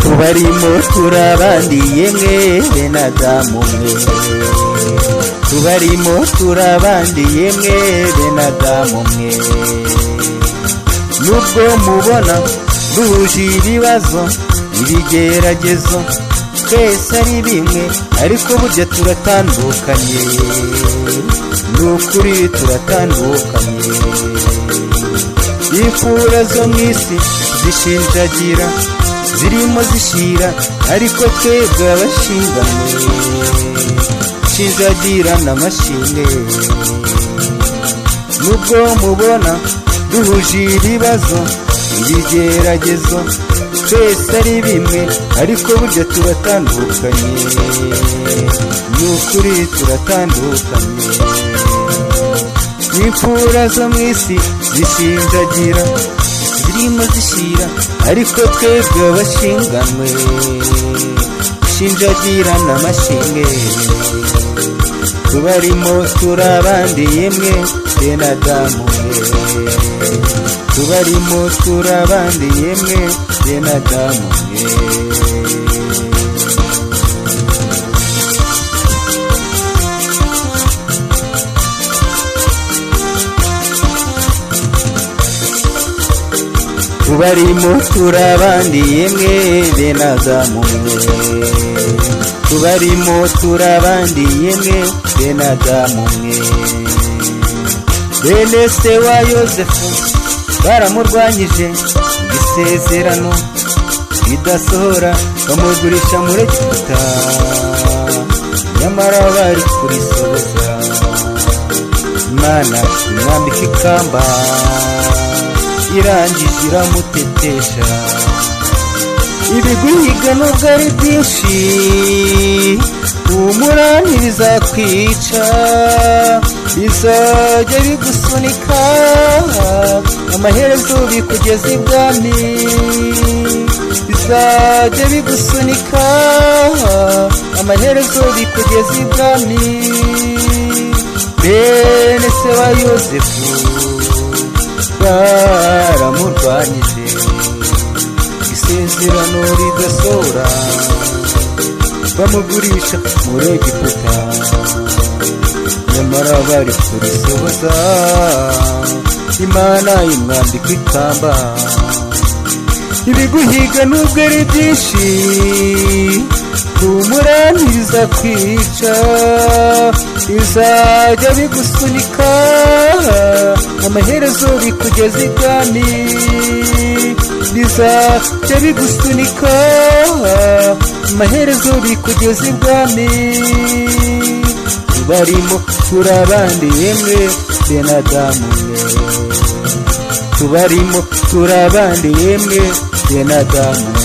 tubarimo turabandi yemwe benadamu mwe, tubarimo turabandi yemwe benadamu mwe, nubwo mubona duhuje ibibazo ibigeragezo twese ari bimwe, ariko burya turatandukanye, n'ukuri turatandukanye. imfura zo mu isi zishinjagira zirimo zishira, ariko twebwe abashinganwe shinjagira n'amashimwe. nubwo mubona duhuje ibibazo ibigeragezo twese ari bimwe, ariko burya turatandukanye, n'ukuri turatandukanye. imfura zo mu isi zishinjagira zirimo zishira, ariko twebwe abashinganwe shinjagira n'amashimwe. tubarimo turabandi yemwe benadamu mwe, tubarimo turabandi yemwe benadamu mwe. tubarimo turabandi yemwe benadamu mwe, tubarimo turabandi yemwe benadamu mwe. bene se wa Yozefu baramurwanyije isezerano ridasohora, bamugurisha muri Egiputa, nyamara bari kurisohoza. Imana imwambika ikamba irangije iramutetesha. ibiguhiga nubwo ari byinshi, humura ntibizakwica, bizajya bigusunika amaherezo bikugeza ibwami, bizajya bigusunika amaherezo bikugeza ibwami. bene se wa Yozefu baramurwanyije isezerano ridasohora, bamugurisha muri Egiputa, nyamara bari kurisohoza. Imana imwambika ikamba. ibiguhiga nubwo ari byinshi, humura ntibizakwica, bizajya bigusunika amaherezo bikugeza ibwami, bizajya bigusunika amaherezo bikugeza ibwami. tubarimo turabandi yemwe benadamu mwe, tubarimo turabandi yemwe benadamu mwe.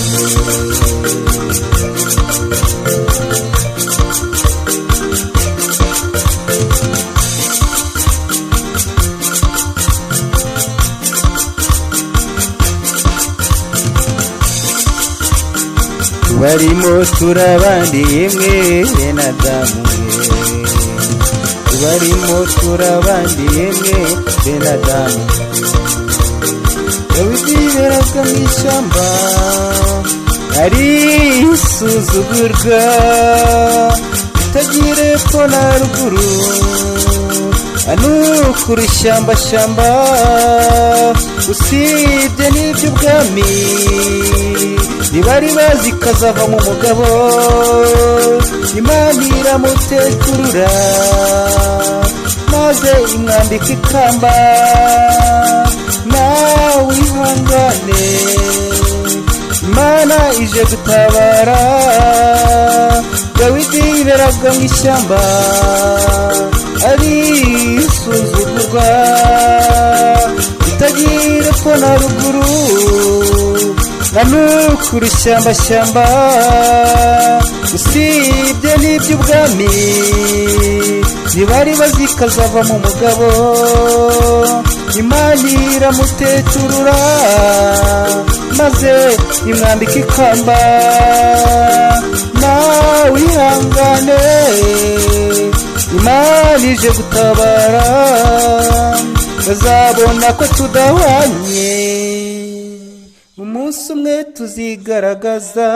tubarimo turabandi yemwe benadamu mwe, tubarimo turabandi yemwe benadamu. Dawidi yiberaga mu ishyamba arisuzugurwa, itagira epfo na ruguru, anukura ishyamba, usibye n'iby'ubwami ntibari bazi kazava mu mugabo. Imana iramutekurura maze imwambika ikamba. nawe wihangane, Imana ije gutabara. Dawidi yiberaga mu ishyamba arisuzugurwa, itagira epfo na ruguru, anukura ishyamba, usibye n'iby'ubwami ntibari bazi kazava mu mugabo. Imana iramuteturura maze imwambika ikamba. nawe wihangane, Imana ije gutabara bazabona ko tudahwanye umunsi umwe tuzigaragaza.